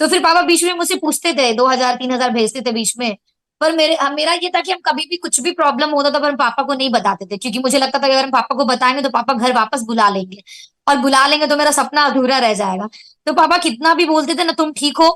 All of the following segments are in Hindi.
तो फिर पापा बीच में मुझसे पूछते थे, 2,000 3,000 भेजते थे बीच में। पर मेरा ये था कि हम कभी भी कुछ भी प्रॉब्लम होता था पर हम पापा को नहीं बताते थे, क्योंकि मुझे लगता था कि अगर हम पापा को बताएंगे तो पापा घर वापस बुला लेंगे, और बुला लेंगे तो मेरा सपना अधूरा रह जाएगा। तो पापा कितना भी बोलते थे ना, तुम ठीक हो।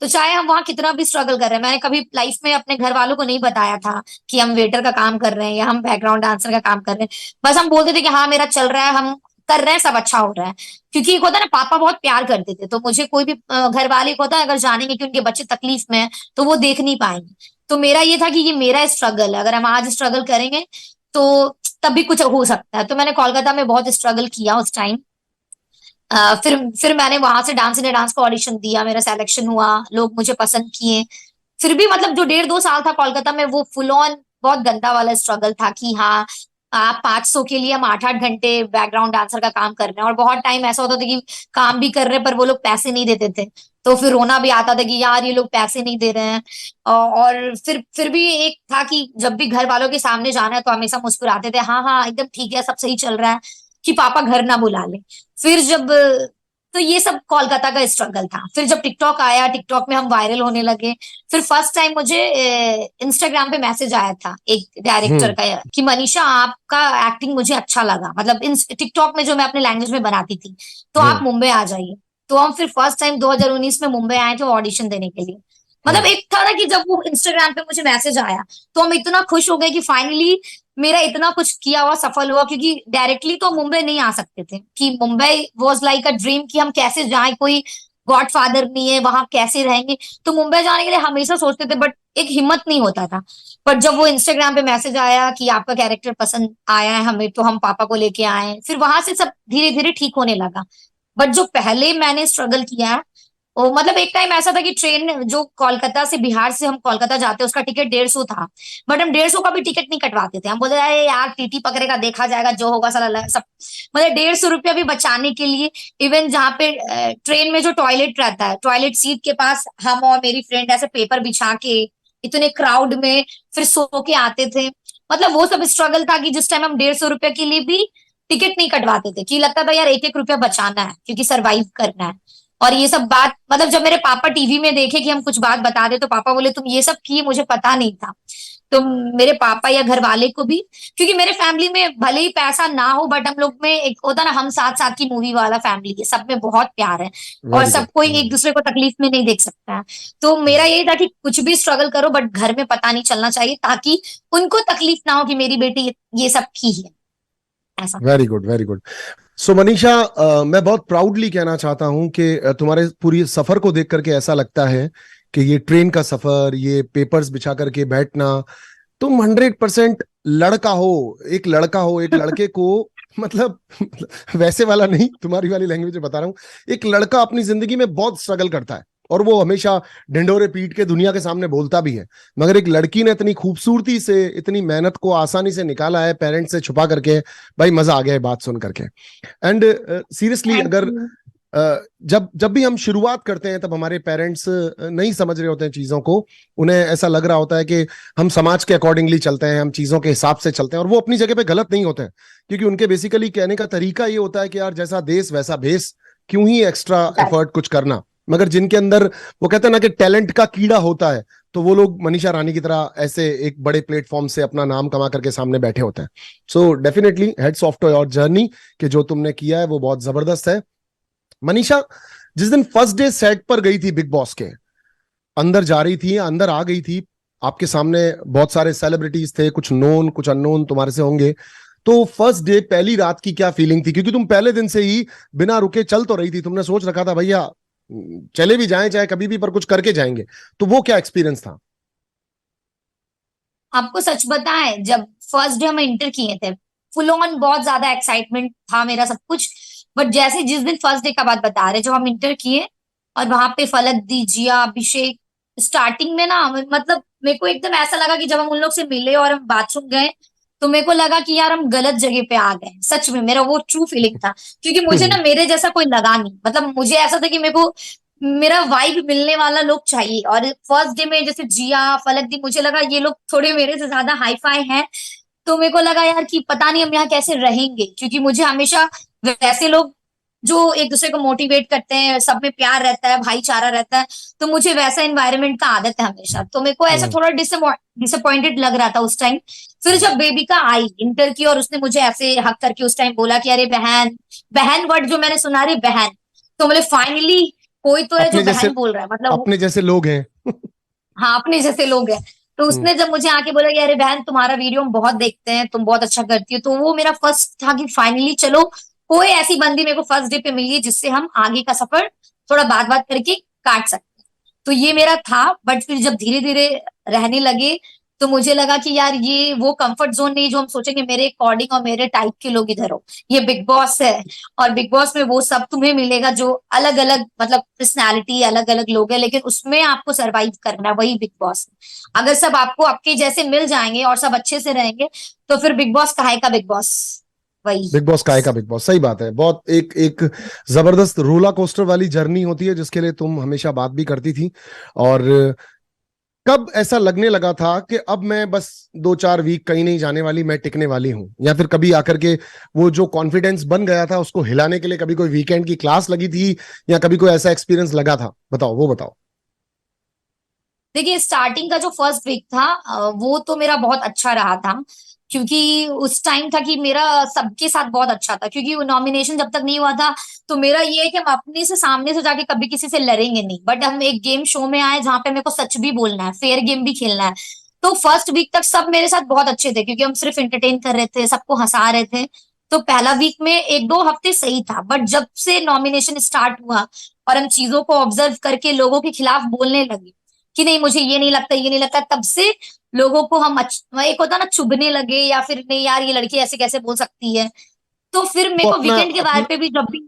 तो चाहे हम वहां कितना भी स्ट्रगल कर रहे हैं, मैंने कभी लाइफ में अपने घर वालों को नहीं बताया था कि हम वेटर का काम कर रहे हैं या हम बैकग्राउंड डांसर का काम कर रहे हैं। बस हम बोलते थे कि हाँ मेरा चल रहा है, हम कर रहे हैं, सब अच्छा हो रहा है। क्योंकि एक होता है ना, पापा बहुत प्यार करते थे, तो मुझे कोई भी घर वाले को होता है, अगर जानेंगे कि उनके बच्चे तकलीफ में है तो वो देख नहीं पाएंगे। तो मेरा ये था कि ये मेरा स्ट्रगल है, अगर हम आज स्ट्रगल करेंगे तो तब भी कुछ हो सकता है। तो मैंने कोलकाता में बहुत स्ट्रगल किया उस टाइम। फिर मैंने वहां से डांस इंडिया डांस का ऑडिशन दिया, मेरा सिलेक्शन हुआ, लोग मुझे पसंद किए। फिर भी मतलब जो 1.5 2 साल था कोलकाता में, वो फुल ऑन बहुत गंदा वाला स्ट्रगल था कि हाँ, आप 500 के लिए हम 8 8 घंटे बैकग्राउंड डांसर का काम कर रहे हैं, और बहुत टाइम ऐसा होता था कि काम भी कर रहे हैं पर वो लोग पैसे नहीं देते थे। तो फिर रोना भी आता था कि यार ये लोग पैसे नहीं दे रहे हैं। और फिर भी एक था कि जब भी घर वालों के सामने जाना है तो हमेशा मुस्कुराते थे, हाँ हाँ एकदम ठीक है, सब सही चल रहा है, कि पापा घर ना बुला ले। फिर जब तो ये सब कोलकाता का स्ट्रगल था। फिर जब टिकटॉक आया, टिकटॉक में हम वायरल होने लगे। फिर फर्स्ट टाइम मुझे इंस्टाग्राम पे मैसेज आया था एक डायरेक्टर हम्म। का कि मनीषा आपका एक्टिंग मुझे अच्छा लगा, मतलब इन टिकटॉक में जो मैं अपने लैंग्वेज में बनाती थी, तो आप हम्म। मुंबई आ जाइए। तो हम फिर फर्स्ट टाइम 2019 में मुंबई आए थे ऑडिशन देने के लिए। मतलब हम्म। एक था ना कि जब वो इंस्टाग्राम पे मुझे मैसेज आया तो हम इतना खुश हो गए कि फाइनली मेरा इतना कुछ किया हुआ सफल हुआ। क्योंकि डायरेक्टली तो मुंबई नहीं आ सकते थे, कि Mumbai was like a dream कि हम कैसे जाएं, कोई गॉडफादर नहीं है वहां, कैसे रहेंगे। तो मुंबई जाने के लिए हमेशा सोचते थे, बट एक हिम्मत नहीं होता था। बट जब वो इंस्टाग्राम पे मैसेज आया कि आपका कैरेक्टर पसंद आया है हमें, तो हम पापा को लेके आए, फिर वहां से सब धीरे धीरे ठीक होने लगा। बट जो पहले मैंने स्ट्रगल किया है, वो मतलब एक टाइम ऐसा था कि ट्रेन जो कोलकाता से, बिहार से हम कोलकाता जाते, उसका टिकट 150 था। बट हम 150 का भी टिकट नहीं कटवाते थे, हम बोलते अरे यार टीटी पकड़ेगा, देखा जाएगा, जो होगा साला सब। मतलब 150 रुपया भी बचाने के लिए, इवन जहाँ पे ट्रेन में जो टॉयलेट रहता है, टॉयलेट सीट के पास हम और मेरी फ्रेंड ऐसे पेपर बिछा के इतने क्राउड में फिर सो के आते थे। मतलब वो सब स्ट्रगल था कि जिस टाइम हम 150 रुपया के लिए भी टिकट नहीं कटवाते थे, कि लगता था यार एक एक रुपया बचाना है क्योंकि सरवाइव करना है। और ये सब बात मतलब जब मेरे पापा टीवी में देखे कि हम कुछ बात बता दे, तो पापा बोले तुम ये सब किए, मुझे पता नहीं था। तो मेरे पापा या घर वाले को भी, क्योंकि मेरे फैमिली में भले ही पैसा ना हो, बट हम लोग में एक होता ना, हम साथ साथ की मूवी वाला फैमिली है, सब में बहुत प्यार है, और वेरी सब गुड। कोई एक दूसरे को तकलीफ में नहीं देख सकता है। तो मेरा यही था कि कुछ भी स्ट्रगल करो बट घर में पता नहीं चलना चाहिए, ताकि उनको तकलीफ ना हो कि मेरी बेटी ये सब की है, ऐसा। Very good, very good. So Manisha, मैं बहुत प्राउडली कहना चाहता हूं कि तुम्हारे पूरी सफर को देख करके ऐसा लगता है कि ये ट्रेन का सफर, ये पेपर्स बिछा करके बैठना, तुम 100% लड़का हो। एक लड़का हो, एक लड़के को मतलब वैसे वाला नहीं, तुम्हारी वाली लैंग्वेज में बता रहा हूं। एक लड़का अपनी जिंदगी में बहुत स्ट्रगल करता है और वो हमेशा ढिंढोरे पीट के दुनिया के सामने बोलता भी है। मगर एक लड़की ने इतनी खूबसूरती से इतनी मेहनत को आसानी से निकाला है, पेरेंट्स से छुपा करके। भाई मजा आ गया है बात सुन करके। एंड सीरियसली, थैंक अगर यू। जब जब भी हम शुरुआत करते हैं तब हमारे पेरेंट्स नहीं समझ रहे होते हैं चीजों को। उन्हें ऐसा लग रहा होता है कि हम समाज के अकॉर्डिंगली चलते हैं, हम चीजों के हिसाब से चलते हैं, और वो अपनी जगह पे गलत नहीं होते हैं। क्योंकि उनके बेसिकली कहने का तरीका ये होता है कि यार जैसा देश वैसा भेस, क्यों ही एक्स्ट्रा एफर्ट कुछ करना। मगर जिनके अंदर वो कहते हैं ना कि टैलेंट का कीड़ा होता है, तो वो लोग मनीषा रानी की तरह ऐसे एक बड़े प्लेटफॉर्म से अपना नाम कमा करके सामने बैठे होते हैं। So definitely hats off to your journey, कि जो तुमने किया है वो बहुत जबरदस्त है। मनीषा, जिस दिन फर्स्ट डे सेट पर गई थी बिग बॉस के, अंदर जा रही थी, अंदर आ गई थी, आपके सामने बहुत सारे सेलिब्रिटीज थे, कुछ नोन कुछ अननोन तुम्हारे से होंगे। तो फर्स्ट डे, पहली रात की क्या फीलिंग थी? क्योंकि तुम पहले दिन से ही बिना रुके चल तो रही थी, तुमने सोच रखा था भैया चले भी जाएं चाहे कभी भी, पर कुछ करके जाएंगे। तो वो क्या एक्सपीरियंस था? आपको सच बताएं, जब फर्स्ट डे हम इंटर किए थे, फुल ऑन बहुत ज्यादा एक्साइटमेंट था मेरा, सब कुछ। बट जैसे जिस दिन फर्स्ट डे का बात बता रहे, जब हम इंटर किए और वहां पे फलक दी, जिया, अभिषेक, स्टार्टिंग में ना मतलब मेरे को एकदम ऐसा लगा कि जब हम उन लोग से मिले और हम बाथरूम गए, तो मेरे को लगा कि यार हम गलत जगह पे आ गए। सच में मेरा वो ट्रू फीलिंग था, क्योंकि मुझे ना मेरे जैसा कोई लगा नहीं। मतलब मुझे ऐसा था कि मेरे को मेरा वाइब मिलने वाला लोग चाहिए। और फर्स्ट डे में जैसे जिया, फलक दी, मुझे लगा ये लोग थोड़े मेरे से ज्यादा हाई फाई हैं। तो मेरे को लगा यार कि पता नहीं हम यहाँ कैसे रहेंगे, क्योंकि मुझे हमेशा वैसे लोग जो एक दूसरे को मोटिवेट करते हैं, सब में प्यार रहता है, भाईचारा रहता है। तो मुझे वैसा एनवायरनमेंट का आदत है हमेशा, तो मेरे को ऐसा हम्म। थोड़ा डिसअपॉइंटेड लग रहा था उस टाइम। फिर जब बेबिका आई इंटर की और उसने मुझे ऐसे हक करके उस टाइम बोला कि अरे बहन, बहन वर्ड जो मैंने सुना, रही बहन, तो बोले फाइनली कोई तो है जो अपने जैसे, बहन बोल रहा है, मतलब अपने जैसे लोग हैं। हाँ अपने जैसे लोग हैं। तो हम्म। उसने जब मुझे आके बोला कि अरे बहन तुम्हारा वीडियो हम बहुत देखते हैं, तुम बहुत अच्छा करती हो, तो वो मेरा फर्स्ट था कि फाइनली चलो कोई ऐसी बंदी मेरे को फर्स्ट डे पे मिली है जिससे हम आगे का सफर थोड़ा बात बात करके काट सकते हैं। तो ये मेरा था। बट फिर जब धीरे धीरे रहने लगे तो मुझे लगा कि यार ये वो कंफर्ट जोन नहीं जो हम सोचेंगे मेरे अकॉर्डिंग और मेरे टाइप के लोग इधर हो। ये बिग बॉस है, और बिग बॉस में वो सब तुम्हें मिलेगा जो अलग अलग मतलब पर्सनैलिटी अलग अलग लोग हैं, लेकिन उसमें आपको सरवाइव करना है, वही बिग बॉस है। अगर सब आपको आपके जैसे मिल जाएंगे और सब अच्छे से रहेंगे तो फिर बिग बॉस काहे का बिग बॉस, वही। बिग बॉस काय का बिग बॉस, सही बात है। बहुत एक एक जबरदस्त रोला कोस्टर वाली जर्नी होती है जिसके लिए तुम हमेशा बात भी करती थी। और कब ऐसा लगने लगा था कि अब मैं बस 2-4 वीक कहीं नहीं जाने वाली, मैं टिकने वाली हूं? या फिर कभी आकर के वो जो कॉन्फिडेंस बन गया था उसको हिलाने के लिए कभी कोई वीकेंड की क्लास लगी थी, या कभी कोई ऐसा एक्सपीरियंस लगा था? बताओ, वो बताओ। देखिए स्टार्टिंग का जो फर्स्ट वीक था वो तो मेरा बहुत अच्छा रहा था, क्योंकि उस टाइम था कि मेरा सबके साथ बहुत अच्छा था, क्योंकि वो नॉमिनेशन जब तक नहीं हुआ था तो मेरा ये है कि हम अपने से सामने से जाके कभी किसी से लड़ेंगे नहीं, बट हम एक गेम शो में आए जहाँ पे मेरे को सच भी बोलना है, फेयर गेम भी खेलना है। तो फर्स्ट वीक तक सब मेरे साथ बहुत अच्छे थे, क्योंकि हम सिर्फ एंटरटेन कर रहे थे, सबको हंसा रहे थे। तो पहला वीक में 1-2 हफ्ते सही था, बट जब से नॉमिनेशन स्टार्ट हुआ और हम चीजों को ऑब्जर्व करके लोगों के खिलाफ बोलने लगे कि नहीं मुझे ये नहीं लगता, ये नहीं लगता, तब से लोगों को हम एक होता ना चुभने लगे, या फिर नहीं यार ये लड़की ऐसे कैसे बोल सकती है। तो फिर मेरे वो को अपना वीकेंड के बारे अपना पे भी जब भी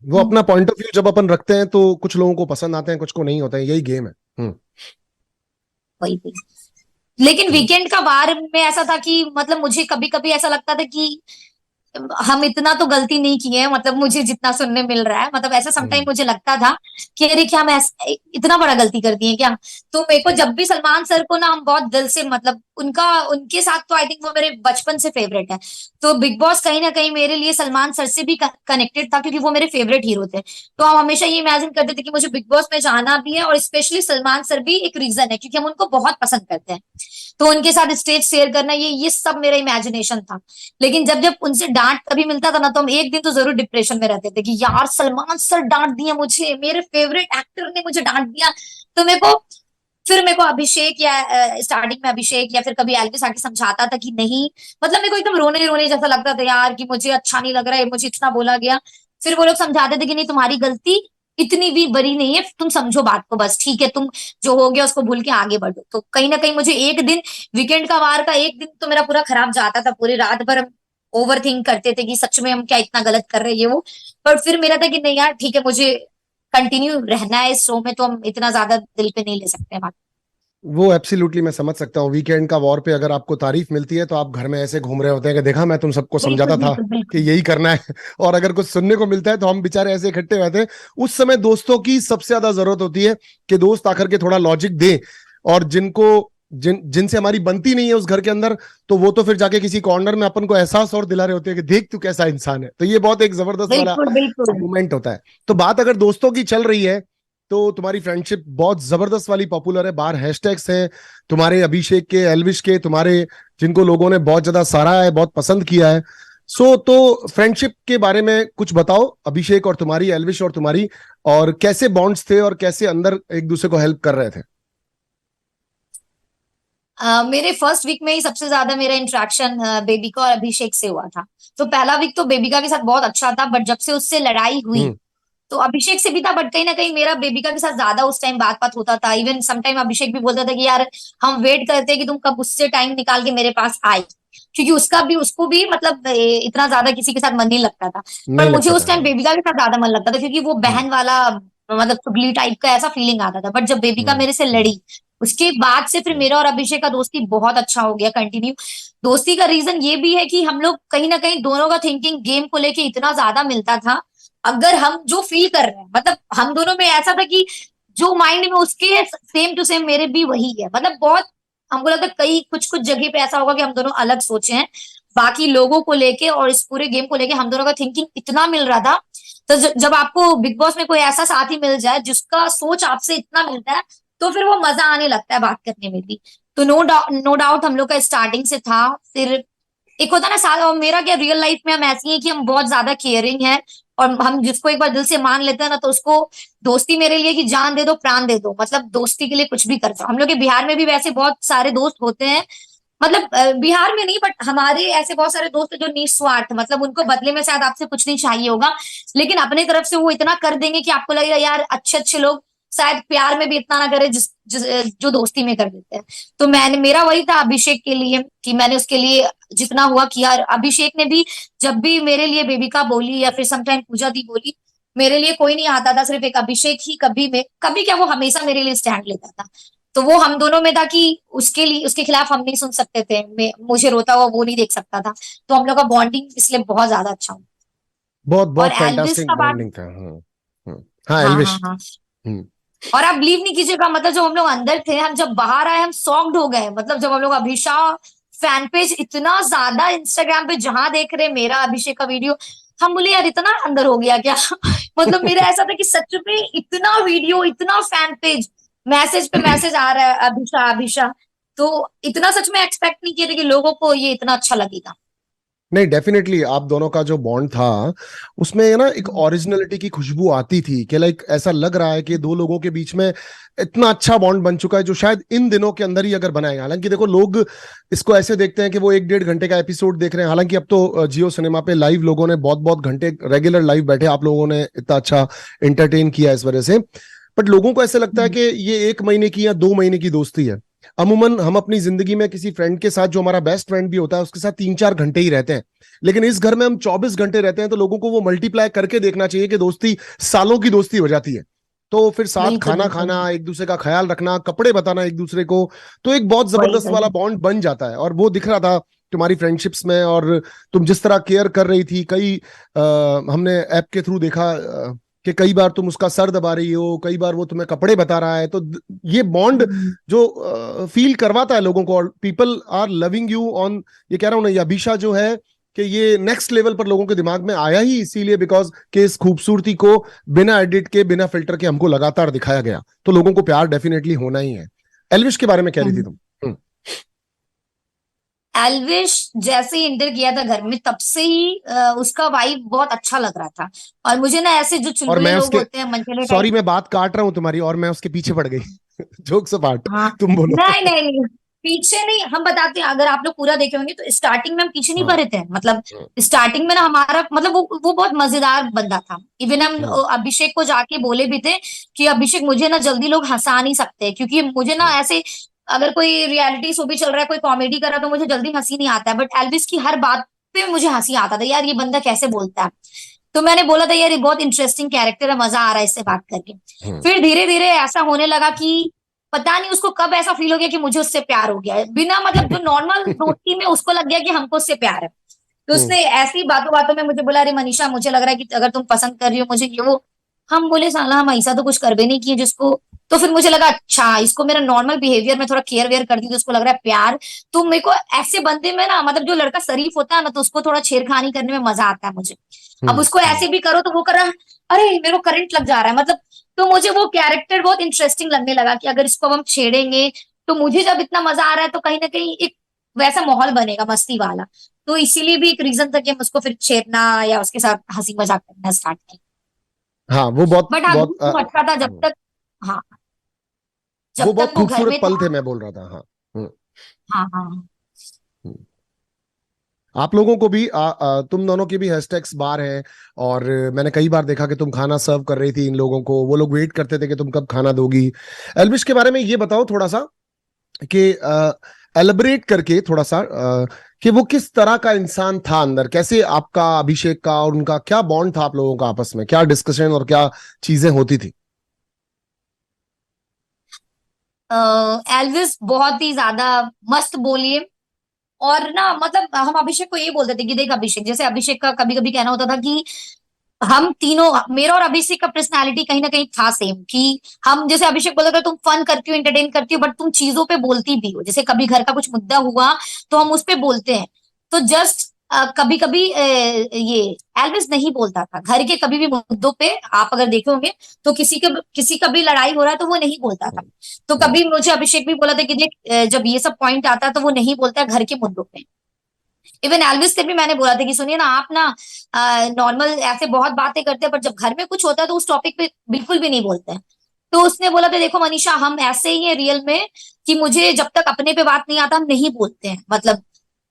वो अपना पॉइंट ऑफ व्यू जब अपन रखते हैं तो कुछ लोगों को पसंद आते हैं, कुछ को नहीं होते हैं, यही गेम है। हम्म। वही थी। लेकिन हम्म। वीकेंड का वार में ऐसा था कि मतलब मुझे कभी कभी ऐसा लगता था कि हम इतना तो गलती नहीं किए हैं, मतलब मुझे जितना सुनने मिल रहा है, मतलब ऐसा समटाइम हम्म। मुझे लगता था कि अरे क्या हम इतना बड़ा गलती कर दिए क्या। तो मेरे को जब भी सलमान सर को ना हम बहुत दिल से मतलब उनका उनके साथ तो आई थिंक वो मेरे बचपन से फेवरेट है। तो बिग बॉस कहीं ना कहीं मेरे लिए सलमान सर से भी कनेक्टेड था, क्योंकि वो मेरे फेवरेट हीरो थे। तो हम हमेशा ये इमेजिन करते थे कि मुझे बिग बॉस में जाना भी है, और स्पेशली सलमान सर भी एक रीजन है क्योंकि हम उनको बहुत पसंद करते हैं। तो उनके साथ स्टेज शेयर करना, ये सब मेरा इमेजिनेशन था। लेकिन जब जब उनसे डांट कभी मिलता था ना तो हम एक दिन तो जरूर डिप्रेशन में रहते थे कि यार सलमान सर डांट दिया मुझे, मेरे फेवरेट एक्टर ने मुझे डांट दिया। तो मेरे को अभिषेक या स्टार्टिंग में अभिषेक या फिर कभी एल्विस आके समझाता था कि नहीं, मतलब मेरे को एकदम रोने रोने जैसा लगता था यार कि मुझे अच्छा नहीं लग रहा है, मुझे इतना बोला गया। फिर वो लोग समझाते थे कि नहीं तुम्हारी गलती इतनी भी बड़ी नहीं है, तुम समझो बात को, बस ठीक है, तुम जो हो गया उसको भूल के आगे बढ़ो। तो कहीं ना कहीं मुझे एक दिन वीकेंड का वार का एक दिन तो मेरा पूरा खराब जाता था, पूरी रात भर हम ओवर थिंक करते थे कि सच में हम क्या इतना गलत कर रहे हैं ये वो। पर फिर मेरा था कि नहीं यार ठीक है, मुझे कंटिन्यू रहना है इस शो में, तो हम इतना ज्यादा दिल पे नहीं ले सकते बात। वो एब्सोल्युटली मैं समझ सकता हूँ। वीकेंड का वॉर पे अगर आपको तारीफ मिलती है तो आप घर में ऐसे घूम रहे होते हैं कि देखा, मैं तुम सबको बिल्कुल समझाता था बिल्कुल कि बिल्कुल। यही करना है। और अगर कुछ सुनने को मिलता है तो हम बेचारे ऐसे इकट्ठे रहते हैं। उस समय दोस्तों की सबसे ज्यादा जरूरत होती है कि दोस्त आकर के थोड़ा लॉजिक दे। और जिनसे हमारी बनती नहीं है उस घर के अंदर, तो वो तो फिर जाके किसी कॉर्नर में अपन को एहसास और दिला रहे होते हैं कि देख तू कैसा इंसान है। तो ये बहुत एक जबरदस्त वाला बिल्कुल बिल्कुल। मोमेंट होता है। तो बात अगर दोस्तों की चल रही है तो तुम्हारी फ्रेंडशिप बहुत जबरदस्त वाली पॉपुलर है, बाहर हैशटैग्स हैं तुम्हारे, अभिषेक के, एल्विश के, तुम्हारे, जिनको लोगों ने बहुत ज्यादा सराहा है, बहुत पसंद किया है। तो फ्रेंडशिप के बारे में कुछ बताओ, अभिषेक और तुम्हारी, एल्विश और तुम्हारी, और कैसे बॉन्ड्स थे और कैसे अंदर एक दूसरे को हेल्प कर रहे थे? मेरे फर्स्ट वीक में ही सबसे ज्यादा मेरा इंटरेक्शन बेबिका और अभिषेक से हुआ था। तो पहला वीक तो बेबिका के साथ बहुत अच्छा था, बट जब से उससे लड़ाई हुई हम्म। तो अभिषेक से भी था, बट कहीं ना कहीं मेरा बेबिका के साथ ज्यादा उस टाइम बात बात होता था। इवन सम टाइम अभिषेक भी बोलता था कि यार हम वेट करते हैं कि तुम कब उससे टाइम निकाल के मेरे पास आए, क्योंकि उसको भी मतलब इतना ज्यादा किसी के साथ मन नहीं लगता था। नहीं पर मुझे लगता उस था, टाइम हाँ। बेबिका के साथ ज्यादा मन लगता था, क्योंकि वो हम्म। बहन वाला मतलब चुगली टाइप का ऐसा फीलिंग आता था। बट जब बेबिका हम्म। मेरे से हम्म। लड़ी उसके बाद से फिर हम्म। मेरा और अभिषेक का दोस्ती बहुत अच्छा हो गया, कंटिन्यू। दोस्ती का रीजन ये भी है कि हम लोग कहीं ना कहीं दोनों का थिंकिंग गेम को लेके इतना ज्यादा मिलता था। अगर हम जो फील कर रहे हैं, मतलब हम दोनों में ऐसा था कि जो माइंड में उसके सेम टू सेम मेरे भी वही है, मतलब बहुत हमको लगता है कई कुछ कुछ जगह पे ऐसा होगा कि हम दोनों अलग सोचे हैं, बाकी लोगों को लेके और इस पूरे गेम को लेके हम दोनों का थिंकिंग इतना मिल रहा था। तो जब आपको बिग बॉस में कोई ऐसा साथी मिल जाए जिसका सोच आपसे इतना मिलता है, तो फिर वो मजा आने लगता है बात करने में भी। तो नो डाउट हम लोग का स्टार्टिंग से था। फिर एक होता है ना साथ, और मेरा क्या रियल लाइफ में हम ऐसी हैं कि हम बहुत ज्यादा केयरिंग है, और हम जिसको एक बार दिल से मान लेते हैं ना, तो उसको दोस्ती मेरे लिए कि जान दे दो प्राण दे दो, मतलब दोस्ती के लिए कुछ भी करता हूँ। हम लोग के बिहार में भी वैसे बहुत सारे दोस्त होते हैं, मतलब बिहार में नहीं बट हमारे ऐसे बहुत सारे दोस्त हैं जो निस्वार्थ, मतलब उनको बदले में शायद आपसे कुछ नहीं चाहिए होगा, लेकिन अपने तरफ से वो इतना कर देंगे कि आपको लगेगा यार अच्छे अच्छे लोग शायद प्यार में भी इतना ना करे जो दोस्ती में कर देते हैं। तो मैंने, मेरा वही था अभिषेक के लिए कि मैंने उसके लिए जितना हुआ किया। अभिषेक ने भी जब भी मेरे लिए बेबिका बोली या फिर समटाइम पूजा दी बोली, मेरे लिए कोई नहीं आता था, सिर्फ एक अभिषेक ही कभी क्या, वो हमेशा मेरे लिए स्टैंड लेता था। तो वो हम दोनों में था कि उसके लिए, उसके खिलाफ हम नहीं सुन सकते थे, मुझे रोता हुआ वो नहीं देख सकता था। तो हम लोग का बॉन्डिंग इसलिए बहुत ज्यादा अच्छा हुआ। बहुत और बहुत एल्विस फैंटास्टिक का बात, बॉन्डिंग था। हाँ हाँ एल्विश। हाँ हाँ, हम्म। और आप बिलीव नहीं कीजिएगा, मतलब जब हम लोग अंदर थे, हम जब बाहर आए हम शॉक्ड हो गए। मतलब जब हम लोग अभिषेक फैन पेज इतना ज्यादा इंस्टाग्राम पे जहां देख रहे मेरा अभिषेक का वीडियो, हम बोले यार इतना अंदर हो गया क्या। मतलब मेरा ऐसा था कि सच में इतना वीडियो, इतना फैन पेज, मैसेज पे मैसेज आ रहा है अभिषेक अभिषेक। तो इतना सच में एक्सपेक्ट नहीं किया था कि लोगों को ये इतना अच्छा लगेगा। नहीं डेफिनेटली आप दोनों का जो बॉन्ड था उसमें ना एक हम्म, ओरिजिनलिटी की खुशबू आती थी कि लाइक ऐसा लग रहा है कि दो लोगों के बीच में इतना अच्छा बॉन्ड बन चुका है जो शायद इन दिनों के अंदर ही अगर बनाएगा। हालांकि देखो लोग इसको ऐसे देखते हैं कि वो 1-1.5 घंटे का एपिसोड देख रहे हैं, हालांकि अब तो जियो सिनेमा पे लाइव लोगों ने बहुत बहुत घंटे रेगुलर लाइव बैठे आप लोगों ने इतना अच्छा एंटरटेन किया इस वजह से। बट लोगों को ऐसे लगता है हम्म, कि ये 1 महीने की या 2 महीने की दोस्ती है। अमूमन हम अपनी जिंदगी में किसी फ्रेंड के साथ जो हमारा बेस्ट फ्रेंड भी होता है उसके साथ 3-4 घंटे ही रहते हैं, लेकिन इस घर में हम 24 घंटे रहते हैं। तो लोगों को वो मल्टीप्लाई करके देखना चाहिए कि दोस्ती सालों की दोस्ती हो जाती है। तो फिर साथ बिल्कुल खाना बिल्कुल खाना, एक दूसरे का ख्याल रखना, कपड़े बताना एक दूसरे को, तो एक बहुत वही जबरदस्त वाला वही। बॉन्ड बन जाता है। और वो दिख रहा था तुम्हारी फ्रेंडशिप्स में, और तुम जिस तरह केयर कर रही थी। हमने ऐप के थ्रू देखा कि कई बार तुम उसका सर दबा रही हो, कई बार वो तुम्हें कपड़े बता रहा है। तो ये बॉन्ड हम्म, जो फील करवाता है लोगों को, और people are loving you on, ये कह रहा हूं ना, ये अभिषा जो है कि ये नेक्स्ट लेवल पर लोगों के दिमाग में आया ही इसीलिए बिकॉज कि इस खूबसूरती को बिना एडिट के, बिना फिल्टर के हमको लगातार दिखाया गया। तो लोगों को प्यार डेफिनेटली होना ही है। एल्विश के बारे में कह रही थी हम्म। तुम। एल्विश जैसे ही इंटर किया था घर में, तब से ही उसका वाइब बहुत अच्छा लग रहा था। और मुझे ना ऐसे जो और चुलबुले मैं लोग उसके, होते हैं, मनचले टाइप। सॉरी मैं बात काट रहा हूं तुम्हारी, और मैं उसके पीछे पड़ गई। जोक्स अपार्ट, हाँ, तुम बोलो। नहीं नहीं नहीं, पीछे नहीं, हम बताते हैं। अगर आप लोग पूरा देखे होंगे तो स्टार्टिंग में हम पीछे नहीं हाँ पड़े थे। मतलब हाँ स्टार्टिंग में ना हमारा मतलब वो बहुत मजेदार बंदा था। इवन हम हाँ अभिषेक को जाके बोले भी थे कि अभिषेक मुझे ना जल्दी लोग हंसा नहीं सकते, क्योंकि मुझे ना हाँ ऐसे, अगर कोई रियलिटी शो भी चल रहा है, कोई कॉमेडी कर रहा है, तो मुझे जल्दी हंसी नहीं आता है, बट एल्विस की हर बात पे मुझे हंसी आता था, यार ये बंदा कैसे बोलता है। तो मैंने बोला था यार ये बहुत इंटरेस्टिंग कैरेक्टर है, मजा आ रहा है इससे बात करके। हाँ फिर धीरे धीरे ऐसा होने लगा कि पता नहीं उसको कब ऐसा फील हो गया कि मुझे उससे प्यार हो गया है, बिना मतलब जो नॉर्मल दोस्ती में उसको लग गया कि हमको उससे प्यार है। तो हाँ उसने ऐसी बातों बातों में मुझे बोला, अरे मनीषा मुझे लग रहा है कि अगर तुम पसंद कर रही हो मुझे ये वो। हम बोले साला हम ऐसा तो कुछ कर भी नहीं किए जिसको। तो फिर मुझे लगा अच्छा इसको मेरा नॉर्मल बिहेवियर में थोड़ा केयर वेयर करती, तो उसको लग रहा है प्यार। तो मेरे को ऐसे बंदे में ना, मतलब जो लड़का शरीफ होता है ना, तो उसको थोड़ा छेड़खानी करने में मजा आता है मुझे। अब उसको हाँ ऐसे भी करो तो वो कर रहा है, अरे मेरे को करंट लग जा रहा है मतलब। तो मुझे वो कैरेक्टर बहुत इंटरेस्टिंग लगने लगा कि अगर इसको अब हम छेड़ेंगे, तो मुझे जब इतना मजा आ रहा है तो कहीं ना कहीं एक वैसा माहौल बनेगा मस्ती वाला। तो इसीलिए भी एक रीजन था कि हम उसको फिर छेड़ना या उसके साथ हंसी मजाक करना स्टार्ट किया। हाँ, वो बहुत बट हाँ, बहुत दूर तो अच्छा था जब तक, हाँ, वो जब बहुत तक वो घर खूबसूरत में पल था। थे, मैं बोल रहा था। हाँ। हम्म, हाँ हाँ हम्म। आप लोगों को भी तुम दोनों के भी हैशटैग्स बार हैं, और मैंने कई बार देखा कि तुम खाना सर्व कर रही थी इन लोगों को, वो लोग वेट करते थे कि तुम कब खाना दोगी। एल्विश के बारे में ये बताओ थोड़ा सा कि एलिब्रेट करके थोड़ा सा कि वो किस तरह का इंसान था अंदर, कैसे आपका अभिषेक का और उनका क्या बॉन्ड था, आप लोगों का आपस में क्या डिस्कशन और क्या चीजें होती थी। एल्विस बहुत ही ज्यादा मस्त बोलिए। और ना मतलब हम अभिषेक को ये बोलते थे कि देख अभिषेक, जैसे अभिषेक का कभी कभी कहना होता था कि हम तीनों, मेरा और अभिषेक का पर्सनालिटी कहीं ना कहीं था सेम, कि हम जैसे अभिषेक बोलता था तुम फन करती हो, एंटरटेन करती हो, बट तुम चीजों पे बोलती भी हो। जैसे कभी घर का कुछ मुद्दा हुआ तो हम उस पे बोलते हैं। तो जस्ट कभी कभी ये एल्विस नहीं बोलता था घर के कभी भी मुद्दों पे। आप अगर देखे होंगे तो किसी का भी लड़ाई हो रहा है तो वो नहीं बोलता था। तो कभी मुझे अभिषेक भी बोला था कि देख जब ये सब पॉइंट आता है तो वो नहीं बोलता है घर के मुद्दों पे। इवन एल्विस से भी मैंने बोला था कि सुनिए ना आप ना नॉर्मल ऐसे बहुत बातें करते हैं पर जब घर में कुछ होता है तो उस टॉपिक पे बिल्कुल भी नहीं बोलते हैं। तो उसने बोला था देखो मनीषा हम ऐसे ही हैं रियल में कि मुझे जब तक अपने पे बात नहीं आता हम नहीं बोलते हैं मतलब।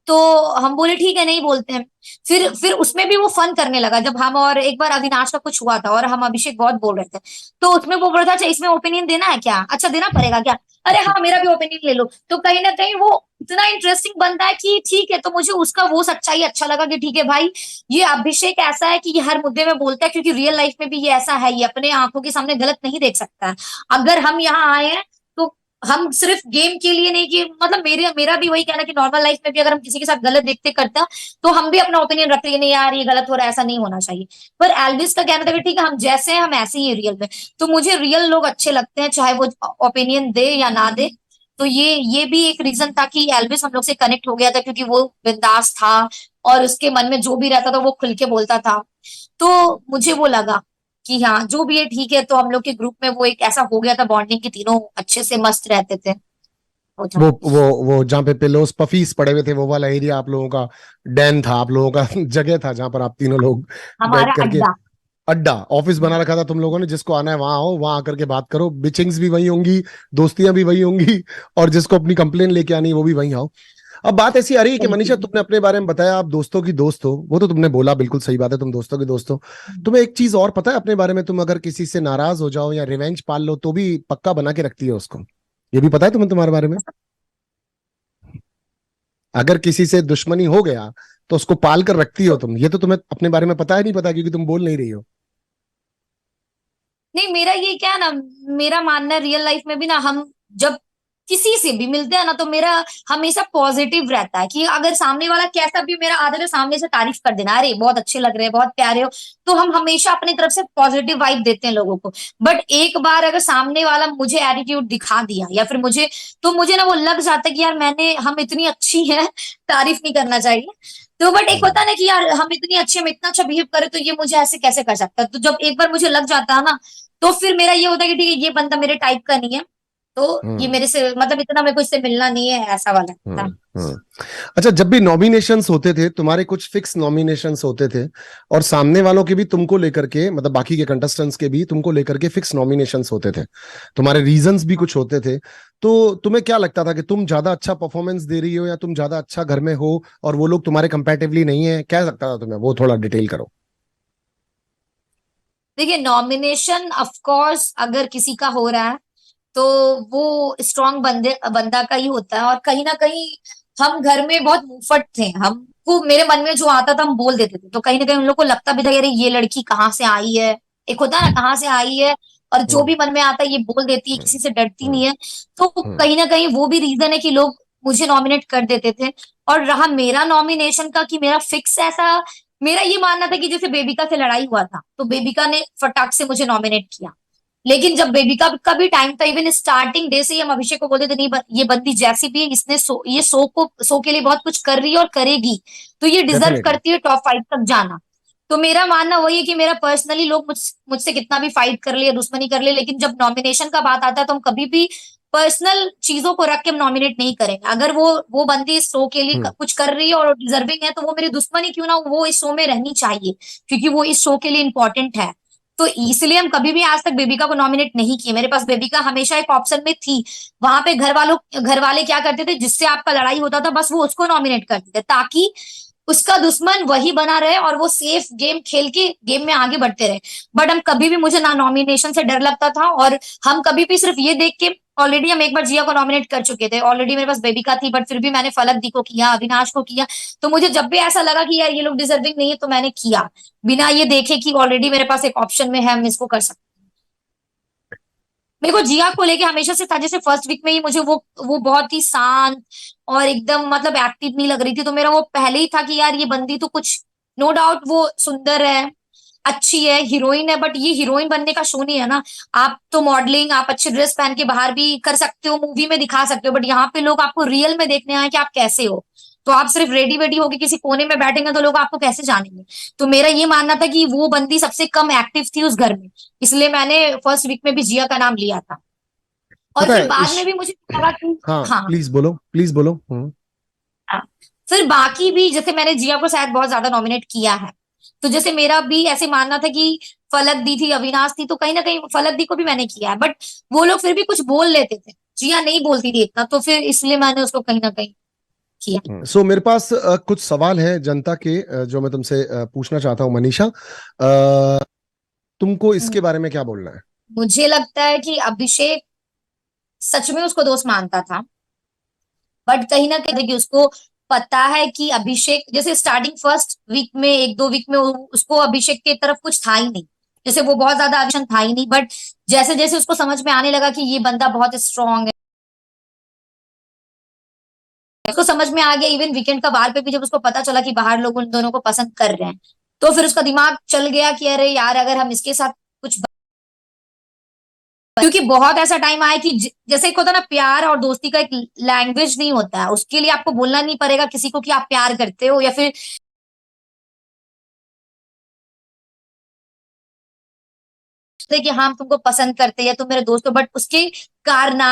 तो हम बोले ठीक है नहीं बोलते हैं। फिर उसमें भी वो फन करने लगा जब हम और एक बार अविनाश का कुछ हुआ था और हम अभिषेक बहुत बोल रहे थे। तो उसमें वो बोल रहा था अच्छा इसमें ओपिनियन देना है क्या अच्छा देना पड़ेगा क्या। अरे हाँ मेरा भी ओपिनियन ले लो। तो कहीं ना कहीं वो इतना इंटरेस्टिंग बनता है कि ठीक है तो मुझे उसका वो सच्चाई अच्छा लगा कि ठीक है भाई ये अभिषेक ऐसा है कि ये हर मुद्दे में बोलता है क्योंकि रियल लाइफ में भी ये ऐसा है ये अपने आंखों के सामने गलत नहीं देख सकता है। अगर हम यहाँ आए हैं तो हम सिर्फ गेम के लिए नहीं कि मतलब मेरा भी वही कहना कि नॉर्मल लाइफ में भी अगर हम किसी के साथ गलत देखते करते हैं तो हम भी अपना ओपिनियन रखते हैं नहीं यार ये गलत हो रहा है ऐसा नहीं होना चाहिए। पर एल्विस का कहना था कि ठीक है हम जैसे हैं हम ऐसे ही रियल में। तो मुझे रियल लोग अच्छे लगते हैं चाहे वो ओपिनियन दे या ना दे। तो ये भी एक रीजन था कि एल्विस हम लोग से कनेक्ट हो गया था क्योंकि वो बिंदास था और उसके मन में जो भी रहता था वो खुल के बोलता था। तो मुझे वो लगा कि हाँ जो भी है ठीक है। तो हम लोग के ग्रुप में वो एक ऐसा हो गया था बॉन्डिंग कि तीनों अच्छे से मस्त रहते थे। वो था वो जहाँ पे पिलोस पफीस पड़े हुए थे वो वाला एरिया आप लोगों का डैन था आप लोगों का जगह था जहां पर आप तीनों लोग बैठ हमारा करके अड्डा। अड्डा ऑफिस बना रखा था तुम लोगों ने जिसको आना है वहां आओ वहां आकर के बात करो बिचिंग्स भी वही होंगी दोस्तियां भी वही होंगी और जिसको अपनी कंप्लेन लेके आनी है वो भी वहीं आओ। अब बात ऐसी आ रही है कि मनीषा बिल्कुल। तुमने अपने बारे में बताया आप दोस्तों की दोस्त हो वो तो तुमने बोला बिल्कुल सही बात है तुम दोस्तों की दोस्त हो। तुम्हें एक चीज और पता है अपने बारे में तुम अगर किसी से नाराज हो जाओ या रिवेंज पाल लो तो भी पक्का बना के रखती है उसको। ये भी पता है तुम्हें तुम्हारे बारे में अगर किसी से दुश्मनी हो गया तो उसको पाल कर रखती हो तुम ये तो तुम्हें अपने बारे में पता है नहीं पता क्योंकि तुम बोल नहीं रही हो। नहीं मेरा ये क्या है ना मेरा मानना है रियल लाइफ में भी ना हम जब किसी से भी मिलते हैं ना तो मेरा हमेशा पॉजिटिव रहता है कि अगर सामने वाला कैसा भी मेरा आदत है सामने से तारीफ कर देना अरे बहुत अच्छे लग रहे हैं बहुत प्यारे हो। तो हम हमेशा अपनी तरफ से पॉजिटिव वाइब देते हैं लोगों को। बट एक बार अगर सामने वाला मुझे एटीट्यूड दिखा दिया या फिर मुझे तो मुझे ना वो लग जाता है कि यार मैंने हम इतनी अच्छी है तारीफ नहीं करना चाहिए। तो बट एक होता है ना कि यार हम इतनी अच्छी हम इतना अच्छा बिहेव करें तो ये मुझे ऐसे कैसे कर सकता है। तो जब एक बार मुझे लग जाता है ना तो फिर मेरा ये होता है कि ठीक है ये बंदा मेरे टाइप का नहीं है। तो ये हम्म मेरे से मतलब इतना मेरे को इससे मिलना नहीं है ऐसा वाला था। हम्म। अच्छा जब भी नॉमिनेशंस होते थे तुम्हारे कुछ फिक्स नॉमिनेशंस होते थे और सामने वालों के भी तुमको लेकर के मतलब बाकी के कंटेस्टेंट्स के भी तुमको लेकर के फिक्स नॉमिनेशंस होते थे तुम्हारे रीजंस भी कुछ होते थे। तो तुम्हें क्या लगता था कि तुम ज्यादा अच्छा परफॉर्मेंस दे रही हो या तुम ज्यादा अच्छा घर में हो और वो लोग तुम्हारे कंपैरेटिवली नहीं है क्या लगता था तुम्हें वो थोड़ा डिटेल करो। देखिए नॉमिनेशन ऑफ कोर्स अगर किसी का हो रहा है तो वो स्ट्रांग बंदा का ही होता है। और कहीं ना कहीं हम घर में बहुत मुंहफट थे हमको मेरे मन में जो आता था हम बोल देते थे। तो कहीं ना कहीं उन लोग को लगता भी था कि अरे ये लड़की कहाँ से आई है। एक होता है ना कहाँ से आई है और जो हम्म भी मन में आता है ये बोल देती है हम्म किसी से डरती हम्म नहीं है। तो हम्म कहीं ना कहीं वो भी रीजन है कि लोग मुझे नॉमिनेट कर देते थे। और रहा मेरा नॉमिनेशन का कि मेरा फिक्स ऐसा मेरा ये मानना था कि जैसे बेबिका से लड़ाई हुआ था तो बेबिका ने फटाक से मुझे नॉमिनेट किया। लेकिन जब बेबिका का भी टाइम था इवन स्टार्टिंग डे से ही हम अभिषेक को बोलते थे नहीं ये बंदी जैसी भी है इसने ये शो के लिए बहुत कुछ कर रही है और करेगी। तो ये डिजर्व डेफिनेटली। करती है टॉप 5 तक जाना। तो मेरा मानना वही है कि मेरा पर्सनली लोग मुझसे कितना भी फाइट कर ले दुश्मनी कर ले लेकिन जब नॉमिनेशन का बात आता है तो हम कभी भी पर्सनल चीजों को रख के हम नॉमिनेट नहीं करेंगे। अगर वो बंदी इस शो के लिए हम्म कुछ कर रही है और डिजर्विंग है तो वो मेरी दुश्मनी क्यों ना हो, वो इस शो में रहनी चाहिए क्योंकि वो इस शो के लिए इंपॉर्टेंट है। तो इसलिए हम कभी भी आज तक बेबिका को नॉमिनेट नहीं किए। मेरे पास बेबिका हमेशा एक ऑप्शन में थी। वहां पे घर वाले क्या करते थे जिससे आपका लड़ाई होता था बस वो उसको नॉमिनेट करते थे ताकि उसका दुश्मन वही बना रहे और वो सेफ गेम खेल के गेम में आगे बढ़ते रहे। बट हम कभी भी मुझे ना नॉमिनेशन से डर लगता था और हम कभी भी सिर्फ ये देख के ऑलरेडी हम एक बार जिया को नॉमिनेट कर चुके थे ऑलरेडी मेरे पास बेबिका थी बट फिर भी मैंने फलक दी को किया अविनाश को किया। तो मुझे जब भी ऐसा लगा कि यार ये लोग डिजर्विंग नहीं है तो मैंने किया बिना ये देखे कि ऑलरेडी मेरे पास एक ऑप्शन में है हम इसको कर सकते हैं। मेरे को जिया को लेके हमेशा से था जैसे फर्स्ट वीक में ही मुझे वो बहुत ही शांत और एकदम मतलब एक्टिव नहीं लग रही थी। तो मेरा वो पहले ही था कि यार ये बंदी तो कुछ नो डाउट वो सुंदर है अच्छी है हीरोइन है बट ये हीरोइन बनने का शो नहीं है ना। आप तो मॉडलिंग आप अच्छी ड्रेस पहन के बाहर भी कर सकते हो मूवी में दिखा सकते हो बट यहाँ पे लोग आपको रियल में देखने आए कि आप कैसे हो। तो आप सिर्फ रेडी वेडी होके किसी कोने में बैठेंगे तो लोग आपको कैसे जानेंगे। तो मेरा ये मानना था कि वो बंदी सबसे कम एक्टिव थी उस घर में, इसलिए मैंने फर्स्ट वीक में भी जिया का नाम लिया था। और पता फिर है बाद में इस भी मुझे लगा कि हाँ, हाँ, प्लीज बोलो, प्लीज बोलो। हाँ। फिर बाकी भी जैसे मैंने जिया को शायद बहुत ज्यादा नॉमिनेट किया है, तो जैसे मेरा भी ऐसे मानना था कि फलक दी थी, अविनाश थी, तो कहीं ना कहीं फलक दी को भी मैंने किया है, बट वो लोग फिर भी कुछ बोल लेते थे, जिया नहीं बोलती थी इतना, तो फिर इसलिए मैंने उसको कहीं ना कहीं किया। सो मेरे पास कुछ सवाल है जनता के, जो मैं तुमसे पूछना चाहता हूँ मनीषा। तुमको इसके बारे में क्या बोलना है? मुझे लगता है कि अभिषेक सच में उसको दोस्त मानता था, बट कहीं ना कहीं देखिए उसको पता है कि अभिषेक जैसे स्टार्टिंग फर्स्ट वीक में, एक दो वीक में उसको अभिषेक की तरफ कुछ था ही नहीं, जैसे वो बहुत ज्यादा अभिषेक था ही नहीं, बट जैसे जैसे उसको समझ में आने लगा कि ये बंदा बहुत स्ट्रांग है, उसको समझ में आ गया, इवन वीकेंड का बाहर पे भी जब उसको पता चला कि बाहर लोग उन दोनों को पसंद कर रहे हैं, तो फिर उसका दिमाग चल गया कि अरे यार अगर हम इसके साथ कुछ, क्योंकि बहुत ऐसा टाइम आया कि जैसे एक होता है ना प्यार और दोस्ती का एक लैंग्वेज नहीं होता है, उसके लिए आपको बोलना नहीं पड़ेगा किसी को कि आप प्यार करते हो, या फिर कि हाँ हम तुमको पसंद करते हैं या तुम मेरे दोस्त हो, बट उसके कारनामे